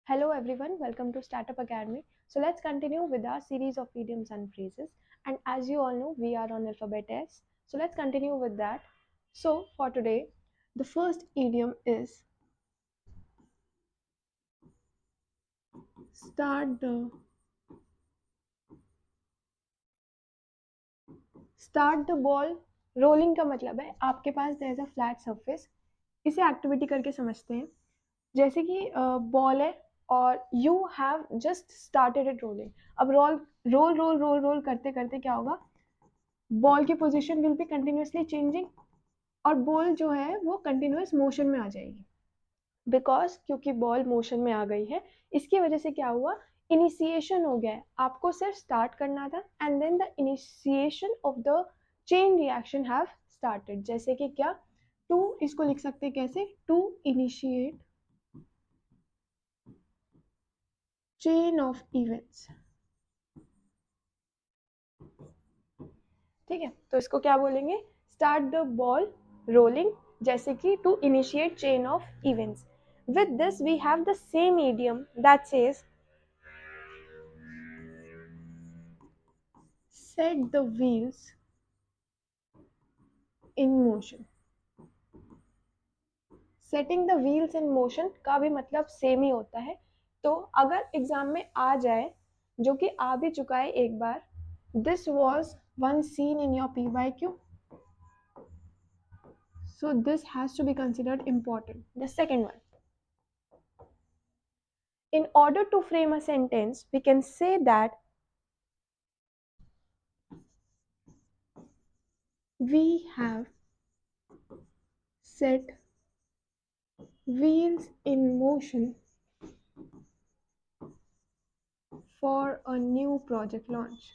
Hello everyone, welcome to Startup Academy. So let's continue with our series of idioms and phrases. And as you all know, we are on alphabet S. So let's continue with that. So for today, the first idiom is start the ball rolling का मतलब है आपके पास there is a flat surface. इसे activity करके समझते हैं. जैसे कि बॉल है और you have just started it rolling. अब रोल करते करते क्या होगा, बॉल की position will be continuously changing और बॉल जो है वो कंटिन्यूस मोशन में आ जाएगी. बिकॉज क्योंकि बॉल मोशन में आ गई है, इसकी वजह से क्या हुआ, इनिशिएशन हो गया है. आपको सिर्फ स्टार्ट करना था and then the initiation of the chain reaction have started. जैसे कि क्या, टू इसको लिख सकते हैं कैसे, to initiate chain of events. ठीक है, तो इसको क्या बोलेंगे, स्टार्ट द बॉल रोलिंग, जैसे कि to initiate chain of events. With this we have the same idiom that says set the wheels in motion. Setting the wheels in motion का भी मतलब सेम ही होता है. तो अगर एग्जाम में आ जाए, जो कि आ भी चुका है एक बार, this was one scene in your PYQ, so this has to be considered important. The second one, in order to frame a sentence we can say that we have set wheels in motion for a new project launch.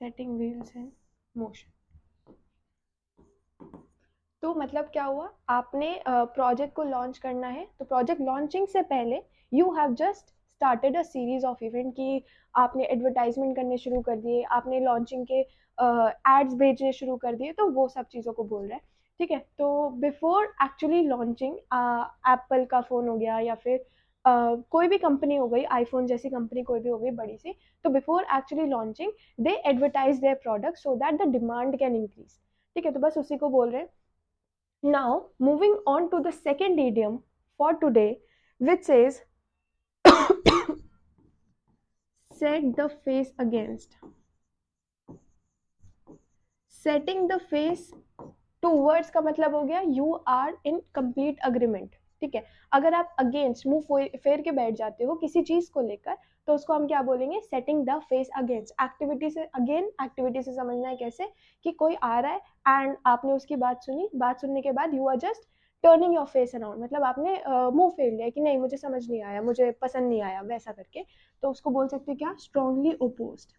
Setting wheels in motion. तो मतलब क्या हुआ, आपने project को launch करना है, तो project launching से पहले you have just started a series of event की, आपने एडवर्टाइजमेंट करने शुरू कर दिए, आपने लॉन्चिंग के एड्स भेजने शुरू कर दिए, तो वो सब चीज़ों को बोल रहे हैं. ठीक है, तो बिफोर एक्चुअली लॉन्चिंग, एप्पल का फ़ोन हो गया या फिर कोई भी कंपनी हो गई, आईफोन जैसी कंपनी कोई भी हो गई बड़ी सी, तो before actually launching they advertise their product so that the demand can increase. ठीक है, तो बस उसी को बोल रहे हैं. Now, moving on to the second idiom for today, which says set the face against. Setting the face towards का मतलब हो गया you are in complete agreement. ठीक है, अगर आप अगेंस्ट मुंह फेर के बैठ जाते हो किसी चीज को लेकर, तो उसको हम क्या बोलेंगे, setting the face against. Activity से, अगेन एक्टिविटी से समझना है कैसे, कि कोई आ रहा है एंड आपने उसकी बात सुनी, बात सुनने के बाद you are just turning your face around, मतलब आपने मुंह फेर लिया कि नहीं मुझे समझ नहीं आया, मुझे पसंद नहीं आया, वैसा करके. तो उसको बोल सकते हैं क्या, स्ट्रांगली ओपोज्ड.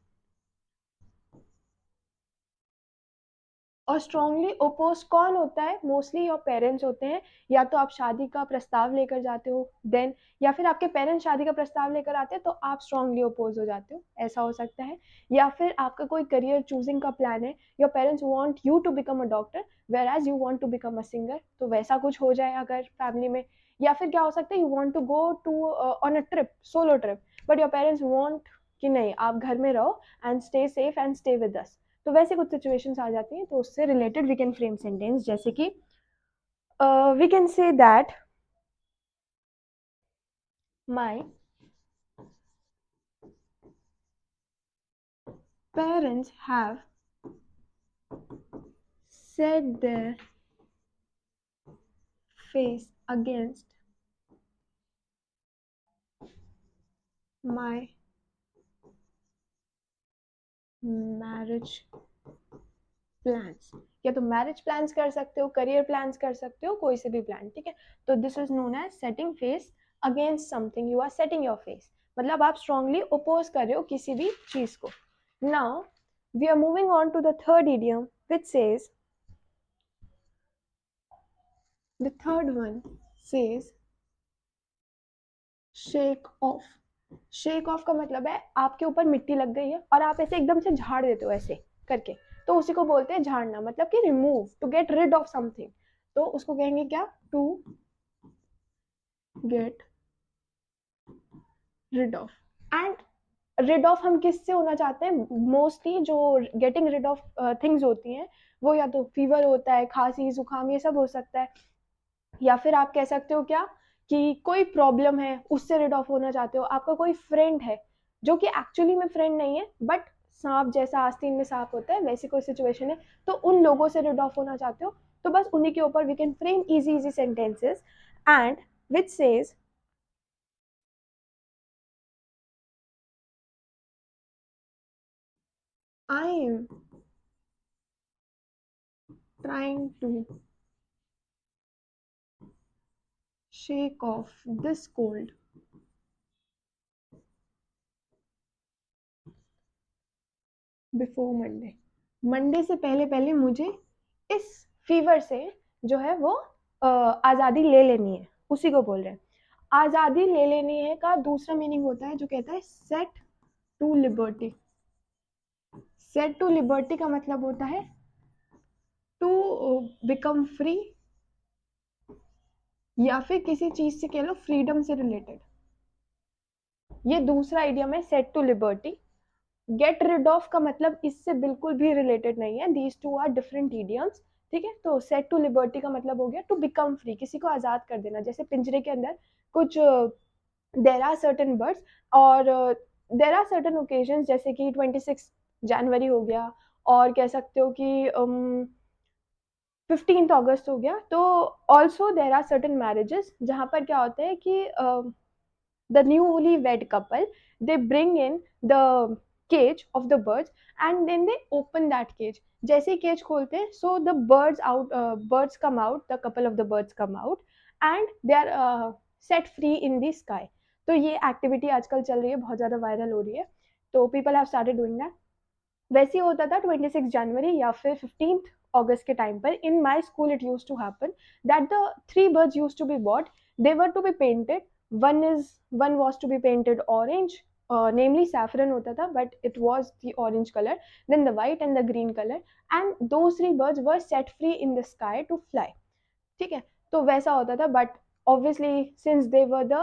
और स्ट्रांगली ओपोज कौन होता है, मोस्टली योर पेरेंट्स होते हैं. या तो आप शादी का प्रस्ताव लेकर जाते हो देन, या फिर आपके पेरेंट्स शादी का प्रस्ताव लेकर आते हैं तो आप स्ट्रांगली ओपोज हो जाते हो, ऐसा हो सकता है. या फिर आपका कोई करियर चूजिंग का प्लान है, your parents want you to become a doctor whereas you want to become a singer, तो वैसा कुछ हो जाए अगर फैमिली में. या फिर क्या हो सकता है, you want to go to on a trip, solo trip, but your parents want कि नहीं आप घर में रहो and stay safe and stay with us. तो वैसे कुछ सिचुएशंस आ जाती हैं, तो उससे related we can frame sentence, जैसे कि we can say that my parents have set their face against my marriage plans. या तो मैरिज प्लान्स कर सकते हो, करियर प्लान्स कर सकते हो, कोई से भी प्लान. ठीक है, तो this is known as setting face against something. You are setting your face, मतलब आप स्ट्रांगली ओपोज कर रहे हो किसी भी चीज को. Now we are moving on to the third idiom which says, the third one says shake off. Shake off का मतलब है आपके ऊपर मिट्टी लग गई है और आप ऐसे एकदम से झाड़ देते हो ऐसे करके, तो उसी को बोलते हैं झाड़ना, मतलब कि remove, to get rid of something. तो उसको कहेंगे क्या, to get rid of. And rid of हम किससे होना चाहते हैं, मोस्टली जो गेटिंग रिड ऑफ थिंग्स होती हैं वो या तो फीवर होता है, खांसी जुकाम ये सब हो सकता है, या फिर आप कह सकते हो क्या कि कोई प्रॉब्लम है उससे रिड ऑफ होना चाहते हो। आपका कोई फ्रेंड है जो कि एक्चुअली में फ्रेंड नहीं है, बट सांप जैसा आस्तीन में सांप होता है वैसी कोई सिचुएशन है, तो उन लोगों से रिड ऑफ होना चाहते हो, तो बस उन्हीं के ऊपर we can frame easy easy sentences and which says I am trying to shake off this cold before Monday. Monday से पहले पहले मुझे इस फीवर से जो है वो आज़ादी ले लेनी है, उसी को बोल रहे हैं। आज़ादी ले लेनी है का दूसरा मीनिंग होता है जो कहता है set to liberty. Set to liberty का मतलब होता है टू बिकम फ्री, या फिर किसी चीज से कह लो फ्रीडम से रिलेटेड। ये दूसरा इडियम है set to liberty. Get rid of का मतलब इससे बिल्कुल भी रिलेटेड नहीं है, these two are different idioms. ठीक है, तो सेट टू लिबर्टी का मतलब हो गया टू बिकम फ्री, किसी को आजाद कर देना। जैसे पिंजरे के अंदर कुछ देर आर सर्टन बर्ड्स, और देर आर सर्टन ओकेजन, जैसे कि 26 जनवरी हो गया, और कह सकते हो कि 15 अगस्त हो गया। तो also there are certain marriages जहाँ पर क्या होता है कि the newly wed couple, they bring in the cage of the birds and then they open that cage। जैसे ही केज खोलते हैं, so the birds come out, the couple of the birds come out and they are set free in the sky। तो ये activity आजकल चल रही है, बहुत ज़्यादा वायरल हो रही है, तो people have started doing that। वैसे ही होता था 26 जनवरी या फिर 15 अगस्त के टाइम पर। In my school it used to happen that the 3 birds used to be bought, they were to be painted. One was to be painted orange, namely saffron होता था, but it was the orange colour, then the white and the green colour, and those 3 birds were set free in the sky to fly. ठीक है, तो वैसा होता था, but obviously since they were the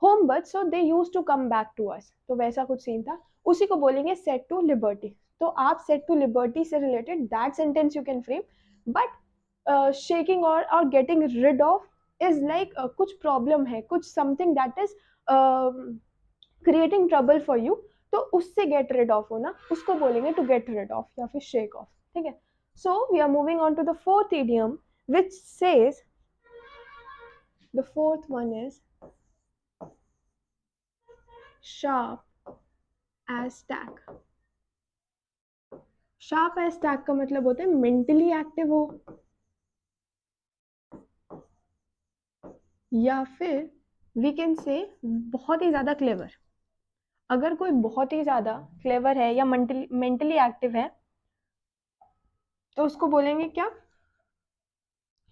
home bird so they use to come back to us, तो वैसा कुछ scene था। उसी को बोलेंगे सेट टू लिबर्टी। तो आप सेट टू लिबर्टी से related that sentence you can frame, but shaking और getting rid of is like कुछ प्रॉब्लम है, कुछ something that is creating trouble for you, तो उससे गेट रिड ऑफ होना, उसको बोलेंगे टू गेट रिड ऑफ या फिर शेक ऑफ। ठीक है, so we are moving on to the fourth idiom which says, the fourth one is sharp as tack। sharp as tack का मतलब होता है मेंटली एक्टिव हो, या फिर वी कैन से बहुत ही ज्यादा क्लेवर। अगर कोई बहुत ही ज्यादा क्लेवर है या मेंटली एक्टिव है तो उसको बोलेंगे क्या,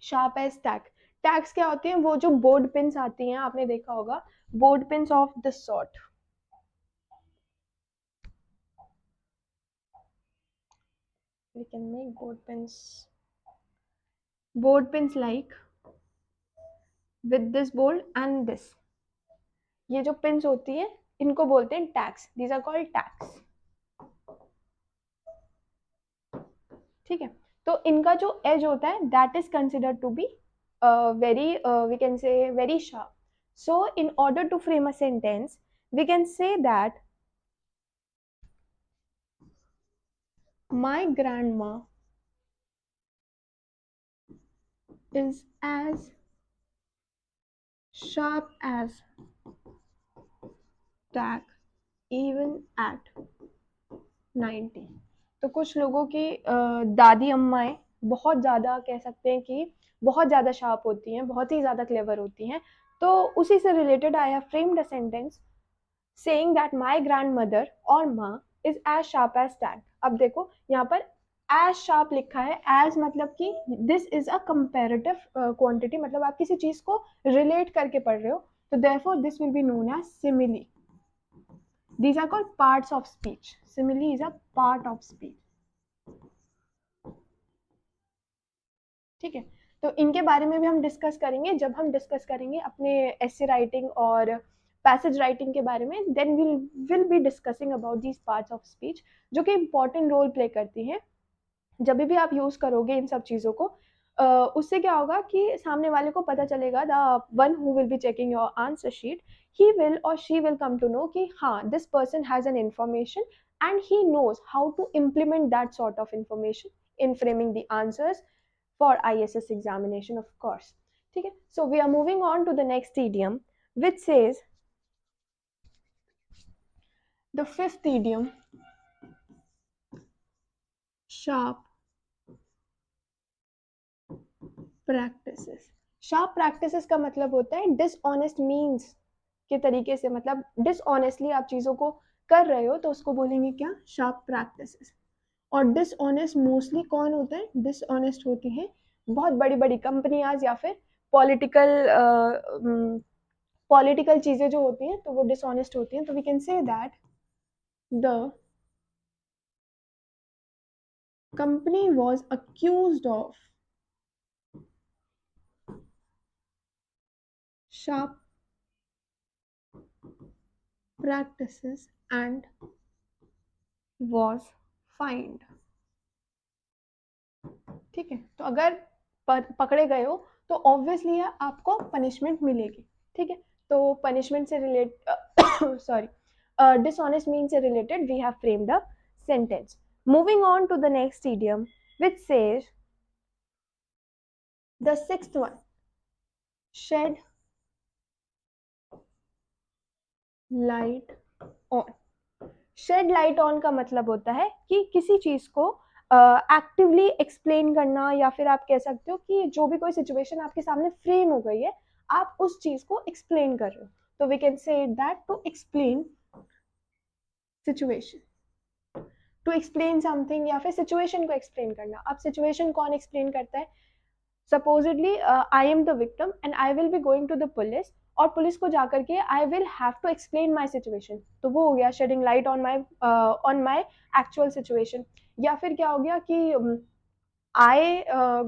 शार्प एज टैग। टैग्स क्या होती हैं, वो जो बोर्ड पिन्स आती हैं, आपने देखा होगा, board pins of this sort. We can make board pins like with this board and this। ये जो पिन्स होती है इनको बोलते हैं tags, these are called tags. ठीक है, तो इनका जो एज होता है that is considered to be very we can say very sharp. So in order to frame a sentence we can say that my grandma is as sharp as tack even at 90। तो कुछ लोगों की दादी अम्माएं बहुत ज़्यादा कह सकते हैं कि बहुत ज़्यादा शार्प होती हैं, बहुत ही ज़्यादा क्लेवर होती हैं। तो उसी से related I have framed a sentence saying that my grandmother और माँ is as sharp as tag. अब देखो यहाँ पर एज शार्प लिखा है, एज मतलब कि this is a comparative quantity, मतलब आप किसी चीज को रिलेट करके पढ़ रहे हो, तो therefore this will be known as simile. These are called parts of speech. Simile is a part of speech. ठीक है, तो इनके बारे में भी हम डिस्कस करेंगे जब हम डिस्कस करेंगे अपने एसे राइटिंग और पैसेज राइटिंग के बारे में। Then will be discussing about these parts of speech जो कि इम्पॉर्टेंट रोल प्ले करती हैं। जब भी आप यूज़ करोगे इन सब चीज़ों को, उससे क्या होगा कि सामने वाले को पता चलेगा, the one who will be checking your answer sheet, he will और she will come to know कि हाँ, this person has an information and he knows how to implement that sort of information in framing the answers for ISS examination, of course. ठीक है, so we are moving on to the next idiom, which says the fifth idiom, sharp practices. sharp practices का मतलब होता है dishonest means के तरीके से, मतलब dishonestly आप चीज़ों को कर रहे हो तो उसको बोलेंगे क्या, sharp practices. और डिसऑनेस्ट मोस्टली कौन होता है, डिसऑनेस्ट होती हैं बहुत बड़ी बड़ी कंपनियाज या फिर पॉलिटिकल चीजें जो होती हैं तो वो डिसऑनेस्ट होती हैं। तो we can say that the company was accused of sharp practices and was fined. ठीक है, तो अगर पकड़े गए हो तो ऑब्वियसली आपको पनिशमेंट मिलेगी। ठीक है, तो पनिशमेंट से रिलेटेड सॉरी डिसऑनेस्ट मीन से related we have framed a sentence. Moving on to the next idiom which says the sixth one, shed light on. Shed light on का मतलब होता है कि किसी चीज को एक्टिवली एक्सप्लेन करना, या फिर आप कह सकते हो कि जो भी कोई सिचुएशन आपके सामने फ्रेम हो गई है आप उस चीज को एक्सप्लेन कर रहे हो। तो we can say that to explain situation, to explain something या फिर सिचुएशन को एक्सप्लेन करना। अब सिचुएशन कौन एक्सप्लेन करता है, supposedly I am the victim and I will be going to the police, और पुलिस को जाकर के I will have to explain my situation, तो वो हो गया shedding light on my actual situation. या फिर क्या हो गया कि I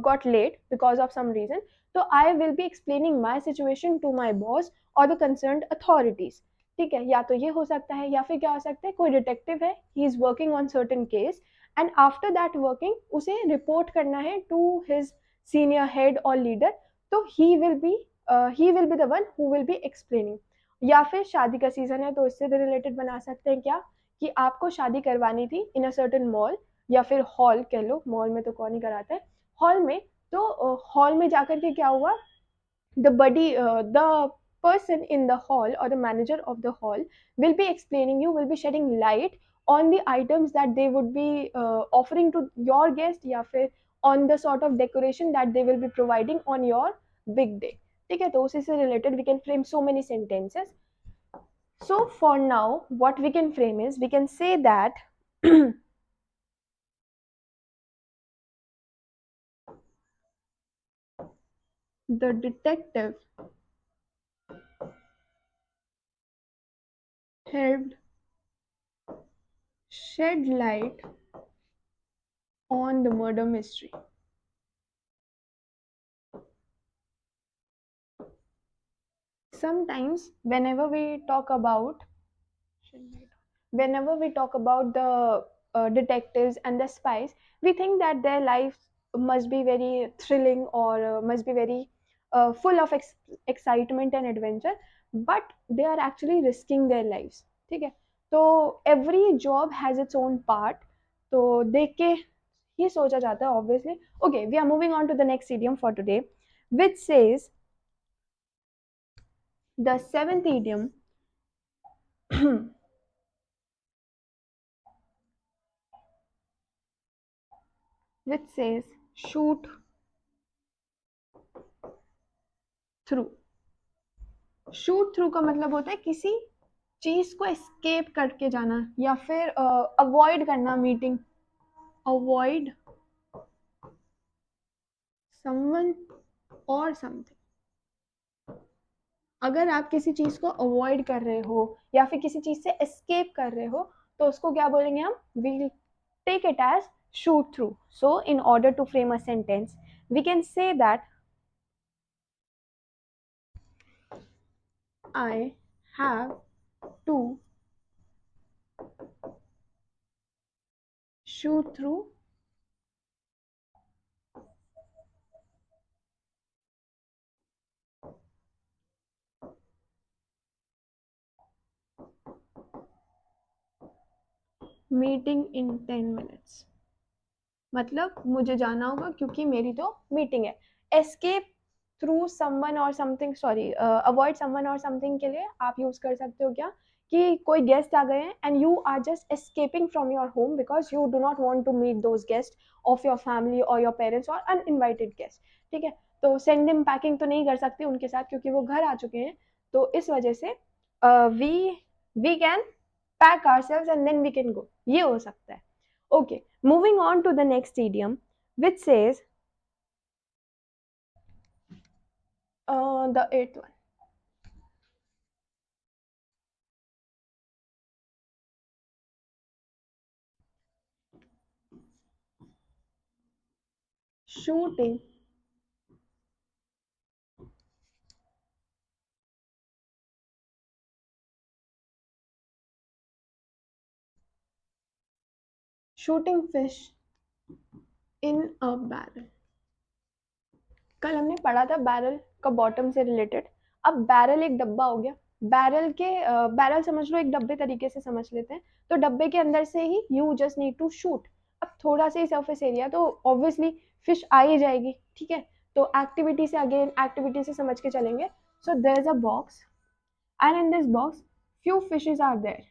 got late because of some reason, तो I will be explaining my situation to my boss और द कंसर्न्ड अथॉरिटीज। ठीक है, या तो ये हो सकता है, या फिर क्या हो सकता है, कोई डिटेक्टिव है, he is working on certain case and after that working उसे रिपोर्ट करना है टू हिज सीनियर हेड और लीडर, तो he will be the one who will be explaining. या फिर शादी का सीजन है तो इससे भी रिलेटेड बना सकते हैं क्या, कि आपको शादी करवानी थी इन अ सर्टेन मॉल या फिर हॉल कह लो, मॉल में तो कौन ही कराता है, हॉल में। तो हॉल में जाकर के क्या हुआ, the person in the hall or the manager of the hall will be explaining you, will be shedding light on the items that they would be offering to your guest, या फिर on the sort of decoration that they will be providing on your big day. ठीक है, तो उसी से related we can frame so many sentences. So for now what we can frame is, we can say that the detective helped shed light on the murder mystery. Sometimes whenever we talk about the detectives and the spies, we think that their lives must be very thrilling or must be very full of excitement and adventure, but they are actually risking their lives. ठीक है, तो every job has its own part, तो देख के ही सोचा जाता है obviously. Okay, we are moving on to the next idiom for today, which says the seventh idiom which says shoot through. Shoot through का मतलब होता है किसी चीज को एस्केप करके जाना या फिर अवॉइड करना मीटिंग, अवॉइड समवन और समथिंग। अगर आप किसी चीज को अवॉइड कर रहे हो या फिर किसी चीज से एस्केप कर रहे हो तो उसको क्या बोलेंगे हम, we take it as shoot through. So in order to frame a sentence we can say that I have to shoot through meeting in 10 minutes। मतलब मुझे जाना होगा क्योंकि मेरी तो मीटिंग है। एस्केप थ्रू समवन और समथिंग, सॉरी, अवॉइड समवन और समथिंग के लिए आप यूज कर सकते हो क्या कि कोई गेस्ट आ गए हैं and you are just escaping from your home because you do not want to meet those guest of your family और योर पेरेंट्स और अनइनवाइटेड गेस्ट। ठीक है, तो सेंड देम पैकिंग तो नहीं कर सकते उनके साथ क्योंकि वो घर आ चुके हैं। तो इस वजह से we we can pack ourselves and then we can go, ये हो सकता है। Okay, moving on to the next idiom, which says the eighth one. Shooting shooting fish in a barrel। कल हमने पढ़ा था बैरल का बॉटम से रिलेटेड। अब बैरल एक डब्बा हो गया। बैरल के बैरल समझ लो एक डब्बे तरीके से समझ लेते हैं। तो डब्बे के अंदर से ही you just need to shoot. अब थोड़ा सा ही सरफेस एरिया तो ऑब्वियसली फिश आ ही जाएगी। ठीक है, तो एक्टिविटी से अगेन एक्टिविटी से समझ के चलेंगे। So there is a box and in this box few fishes are there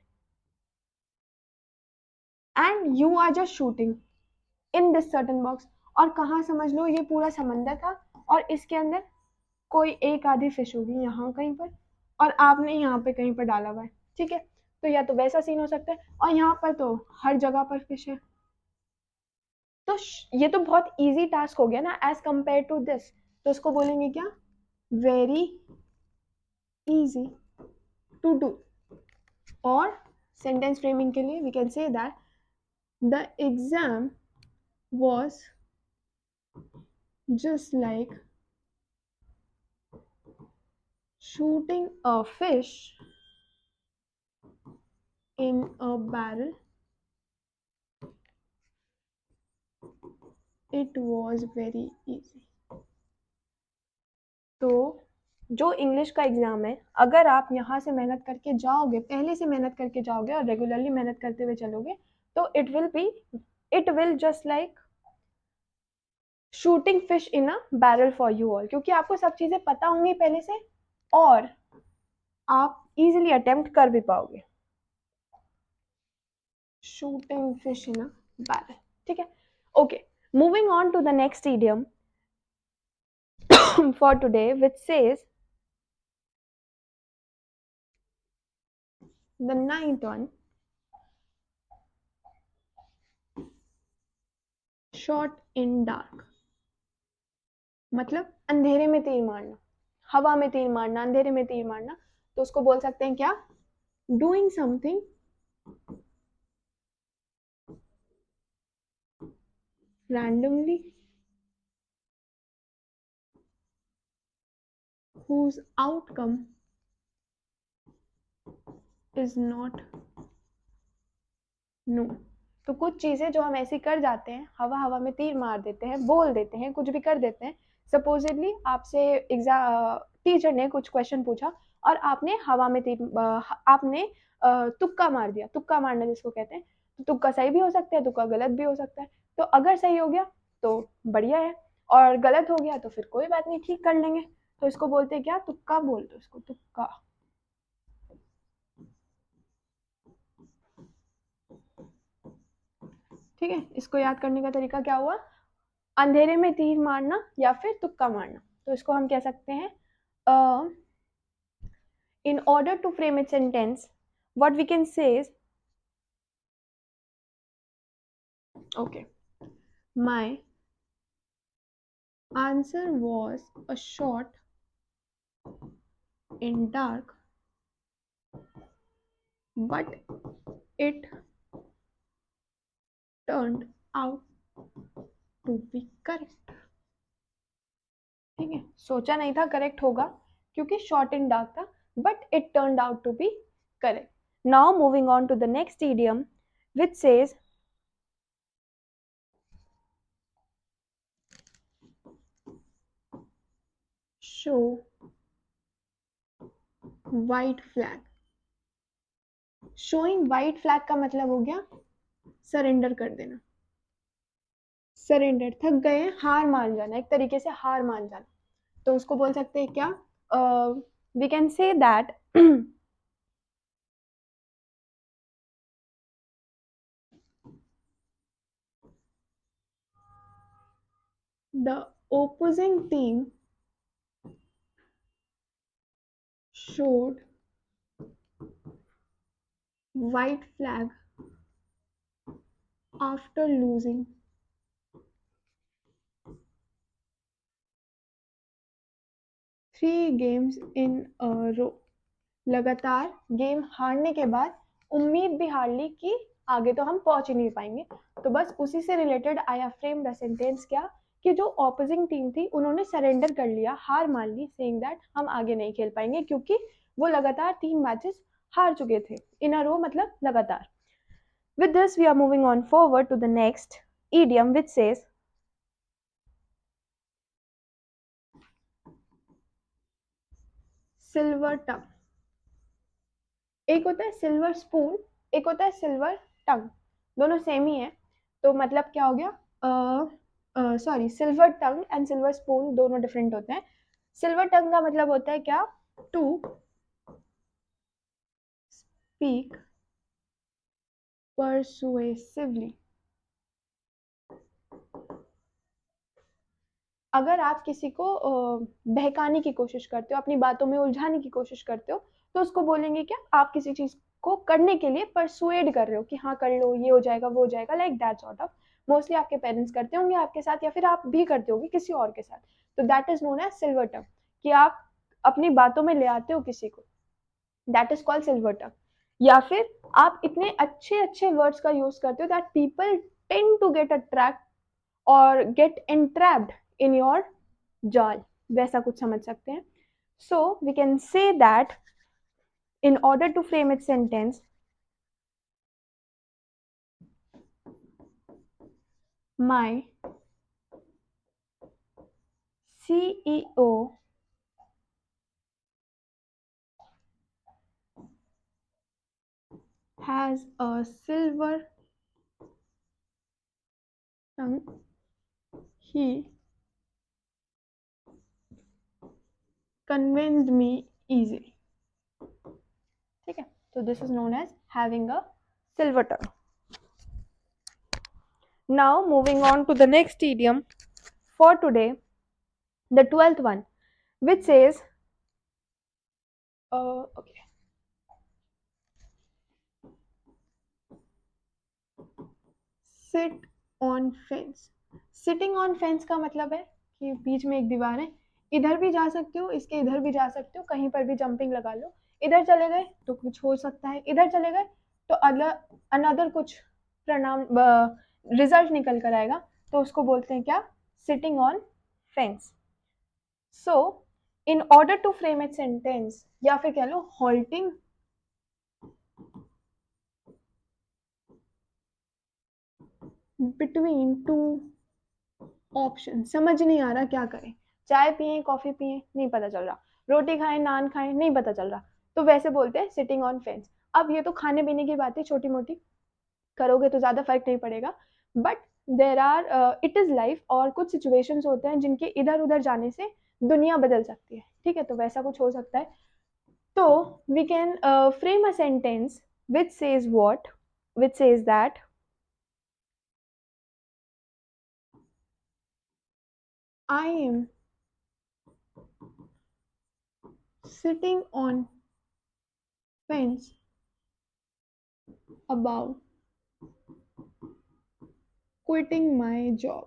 and you are just shooting in this certain box। और कहाँ समझ लो ये पूरा समंदर था और इसके अंदर कोई एक आधी फिश होगी यहाँ कहीं पर और आपने यहाँ पे कहीं पर डाला हुआ है। ठीक है, तो या तो वैसा सीन हो सकता है और यहाँ पर तो हर जगह पर फिश है। तो ये तो बहुत इजी टास्क हो गया ना एज कंपेयर टू दिस। तो इसको बोलेंगे क्या, वेरी इजी टू डू। और सेंटेंस फ्रेमिंग के लिए we can say that the exam was just like shooting a fish in a barrel। It was very easy। तो जो इंग्लिश का एग्जाम है, अगर आप यहाँ से मेहनत करके जाओगे, पहले से मेहनत करके जाओगे और रेगुलरली मेहनत करते हुए चलोगे तो it will just like shooting fish in a barrel for you all, क्योंकि आपको सब चीजें पता होंगी पहले से और आप इजीली अटेम्प्ट कर भी पाओगे। Shooting fish in a barrel. ठीक है, okay, moving on to the next idiom for today, which says the ninth one, shot in dark। मतलब अंधेरे में तीर मारना, हवा में तीर मारना, अंधेरे में तीर मारना। तो उसको बोल सकते हैं क्या, doing something randomly whose outcome is not known। तो कुछ चीजें जो हम ऐसे कर जाते हैं, हवा हवा में तीर मार देते हैं, बोल देते हैं, कुछ भी कर देते हैं। सपोजिटली आपसे एग्जाम टीचर ने कुछ क्वेश्चन पूछा और आपने हवा में तीर आपने तुक्का मार दिया। तुक्का मारना जिसको कहते हैं, तो तुक्का सही भी हो सकता है, तुक्का गलत भी हो सकता है। तो अगर सही हो गया तो बढ़िया है और गलत हो गया तो फिर कोई बात नहीं, ठीक कर लेंगे। तो इसको बोलते हैं क्या, तुक्का बोल दो इसको, तुक्का। ठीक है, इसको याद करने का तरीका क्या हुआ, अंधेरे में तीर मारना या फिर तुक्का मारना। तो इसको हम कह सकते हैं in order to frame its sentence, what we can say is, okay, my answer was a shot in dark, but it turned out to be correct। ठीक है, सोचा नहीं था करेक्ट होगा क्योंकि शॉर्ट एंड डार्क था, but it turned out to be correct. Now moving on to the next idiom which says show white flag. Showing white flag का मतलब हो गया सरेंडर कर देना. सरेंडर, थक गए हैं, हार मान जाना, एक तरीके से हार मान जाना. तो उसको बोल सकते हैं क्या? We can say that the opposing team showed white flag after losing 3 games in a row. लगातार गेम हारने के बाद उम्मीद भी हार ली कि आगे तो हम पहुंच ही नहीं पाएंगे. तो बस उसी से related I have framed the sentence क्या कि जो ऑपोजिंग टीम थी उन्होंने सरेंडर कर लिया, हार मान ली, सेइंग दैट हम आगे नहीं खेल पाएंगे क्योंकि वो लगातार 3 मैचेस हार चुके थे. इन अ रो मतलब लगातार. With this we are moving on forward to the next idiom which says silver tongue. एक होता है सिल्वर स्पून, एक होता है सिल्वर टंग. दोनों सेम ही है. तो मतलब क्या हो गया? Sorry, silver tongue and silver spoon दोनों डिफरेंट होते हैं. सिल्वर टंग का मतलब होता है क्या? To speak persuasively. अगर आप किसी को बहकाने की कोशिश करते हो, अपनी बातों में उलझाने की कोशिश करते हो, तो उसको बोलेंगे क्या? आप किसी चीज को करने के लिए परसुएड कर रहे हो कि हाँ कर लो, ये हो जाएगा, वो हो जाएगा, like that sort of. Mostly आपके पेरेंट्स करते होंगे आपके साथ, या फिर आप भी करते होंगे किसी और के साथ. तो that is known as silver tongue, कि आप अपनी बातों में ले आते हो किसी को. दैट इज कॉल्ड सिल्वर टंग. या फिर आप इतने अच्छे अच्छे वर्ड्स का यूज करते हो that people tend to get attract और गेट entrapped in your जाल, वैसा कुछ समझ सकते हैं. So we can say that in order to frame its sentence, my CEO has a silver tongue. He convinced me easily. ठीक है, so this is known as having a silver tongue. Now moving on to the next idiom for today, the 12th one, which says okay, sit on fence. Sitting on fence का मतलब है कि बीच में एक दीवार है, इधर भी जा सकते हो, इसके इधर भी जा सकते हो, कहीं पर भी जंपिंग लगा लो. इधर चले गए तो कुछ हो सकता है, इधर चले गए तो अनदर कुछ प्रणाम रिजल्ट निकल कर आएगा. तो उसको बोलते हैं क्या? Sitting on fence. So in order to frame it sentence, या फिर कह लो हॉल्टिंग बिटवीन टू ऑप्शन. समझ नहीं आ रहा क्या करें, चाय पिए, कॉफी पिए, नहीं पता चल रहा, रोटी खाएं, नान खाएं, नहीं पता चल रहा. तो वैसे बोलते हैं सिटिंग ऑन फेंस. अब ये तो खाने पीने की बात है, छोटी मोटी करोगे तो ज्यादा फर्क नहीं पड़ेगा, but there are it is life, और कुछ सिचुएशंस होते हैं जिनके इधर उधर जाने से दुनिया बदल सकती है. ठीक है, तो वैसा कुछ हो सकता है. तो we can frame a sentence which says what, which says that I am sitting on fence about quitting my job.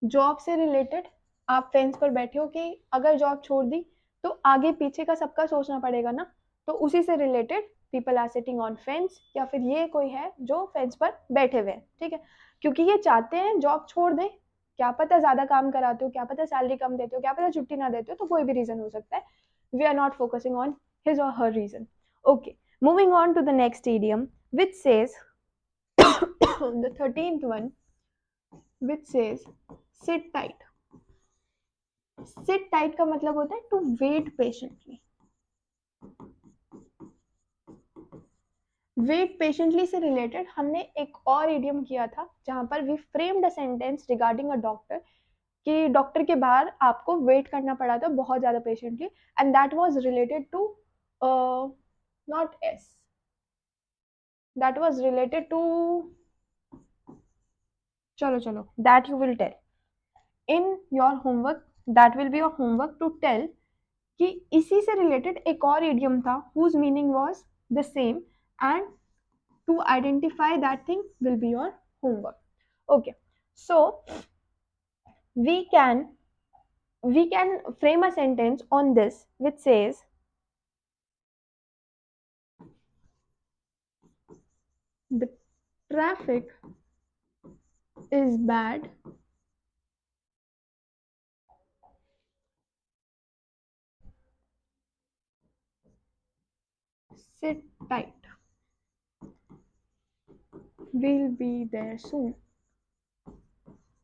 Job से रिलेटेड आप फेंस पर बैठे हो कि अगर जॉब छोड़ दी तो आगे पीछे का सबका सोचना पड़ेगा ना. तो उसी से related people are sitting on fence, या फिर ये कोई है जो फेंस पर बैठे हुए हैं. ठीक है, क्योंकि ये चाहते हैं जॉब छोड़ दें, क्या पता ज़्यादा काम कराते हो, क्या पता सैलरी कम देते हो, क्या पता छुट्टी ना देते हो, तो कोई भी रीज़न हो सकता है. We are not focusing on his or her reason. Okay, moving on to the next idiom, which says the 13th one, which says sit tight. Sit tight का मतलब होता है to wait patiently. Wait patiently से रिलेटेड हमने एक और idiom किया था जहां पर we framed a sentence regarding a doctor कि डॉक्टर के बाहर आपको वेट करना पड़ा था बहुत ज़्यादा patiently, and that was related to not as, that was related to, चलो that you will tell in your homework, that will be your homework to tell कि इसी से रिलेटेड एक और इडियम था whose meaning was the same, and to identify that thing will be your homework. Okay, so we can frame a sentence on this which says the traffic is bad, sit tight, we'll be there soon.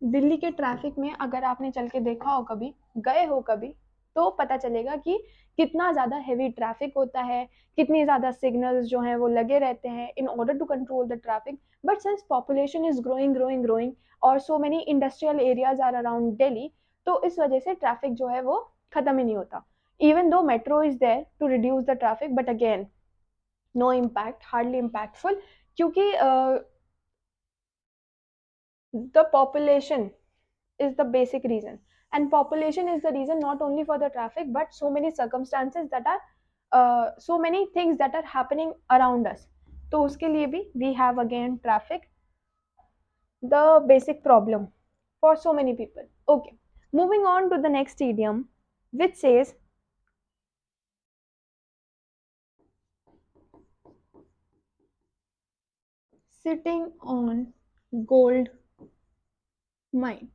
Delhi के traffic में अगर आपने चल के देखा हो कभी, गए हो कभी, तो पता चलेगा कि कितना ज़्यादा हेवी ट्रैफिक होता है, कितनी ज़्यादा सिग्नल्स जो हैं वो लगे रहते हैं in order to control the traffic. But since population is growing और so many industrial areas are around Delhi, तो इस वजह से ट्रैफिक जो है वो ख़त्म ही नहीं होता. Even though metro is there to reduce the traffic, but again no impact, hardly impactful, क्योंकि the population is the basic reason, and population is the reason not only for the traffic but so many circumstances that are so many things that are happening around us. तो उसके लिए भी we have again traffic, the basic problem for so many people. Okay, moving on to the next idiom which says sitting on gold mine.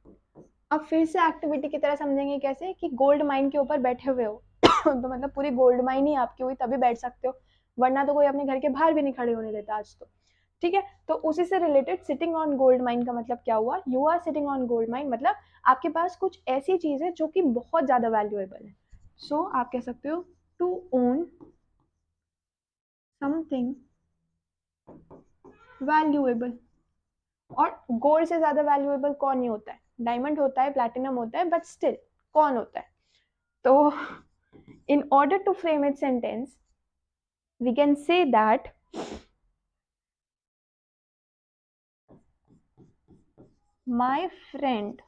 अब फिर से activity की तरह समझेंगे कैसे कि गोल्ड माइन के ऊपर बैठे हुए हो तो मतलब पूरी गोल्ड माइन ही आपकी हुई तभी बैठ सकते हो, वरना तो कोई अपने घर के बाहर भी नहीं खड़े होने देता आज तो. ठीक है, तो उसी से related sitting on gold mine का मतलब क्या हुआ, you are sitting on gold mine मतलब आपके पास कुछ ऐसी चीज है जो कि बहुत ज्यादा वैल्यूएबल है. सो आप कह सकते हो टू ओन समथिंग वैल्यूएबल. और गोल्ड से ज्यादा वैल्यूएबल कौन नहीं होता है, डायमंड होता है, प्लैटिनम होता है, बट स्टिल कौन होता है. तो in order to frame its sentence, we can say that my friend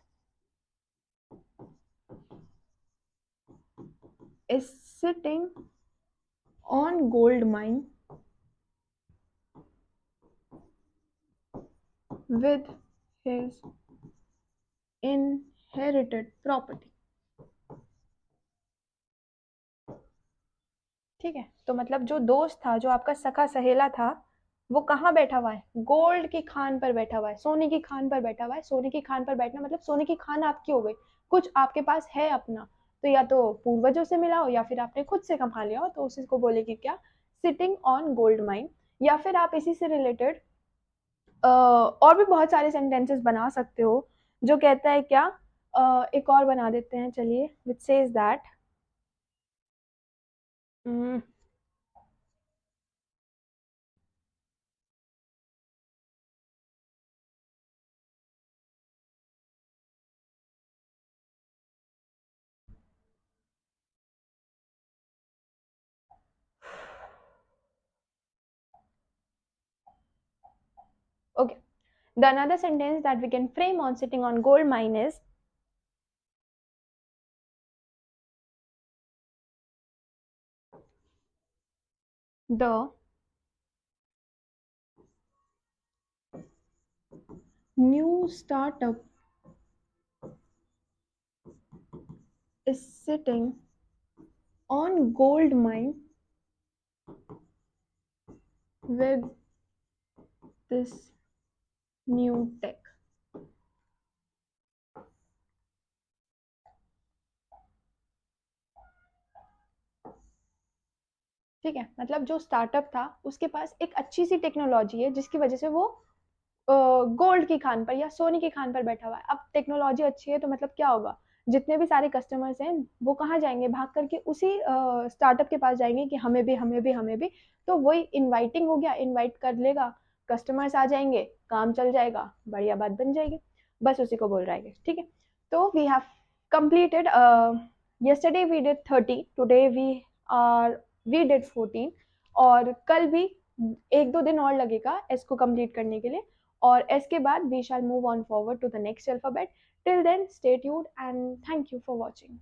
is sitting on gold mine with his inherited property. ठीक है, तो मतलब जो दोस्त था, जो आपका सखा सहेला था, वो कहाँ बैठा हुआ है, गोल्ड की खान पर बैठा हुआ है, सोने की खान पर बैठा हुआ है. सोने की खान पर बैठना मतलब सोने की खान आपकी हो गई, कुछ आपके पास है अपना, तो या तो पूर्वजों से मिला हो या फिर आपने खुद से कमा लिया हो, तो उसी को बोलेगी क्या, सिटिंग ऑन गोल्ड माइन. या फिर आप इसी से रिलेटेड और भी बहुत सारे सेंटेंसेस बना सकते हो जो कहता है क्या, एक और बना देते हैं चलिए, विच says that okay, the another sentence that we can frame on sitting on gold mine is the new startup is sitting on gold mine with this new tech. ठीक है, मतलब जो स्टार्टअप था उसके पास एक अच्छी सी टेक्नोलॉजी है जिसकी वजह से वो गोल्ड की खान पर या सोने की खान पर बैठा हुआ है। अब टेक्नोलॉजी अच्छी है तो मतलब क्या होगा, जितने भी सारे कस्टमर्स हैं वो कहाँ जाएंगे, भाग करके उसी स्टार्टअप के पास जाएंगे कि हमें भी हमें भी हमें भी। तो वही इनवाइटिंग हो गया, इनवाइट कर लेगा, कस्टमर्स आ जाएंगे, काम चल जाएगा, बढ़िया बात बन जाएगी। बस उसी को बोल रहा है, ठीक है। तो we have completed yesterday we did 30, today we did 14, और कल भी 1-2 दिन और लगेगा एस को कंप्लीट करने के लिए, और एस के बाद we shall move on forward to the next alphabet. Till then stay tuned and thank you for watching.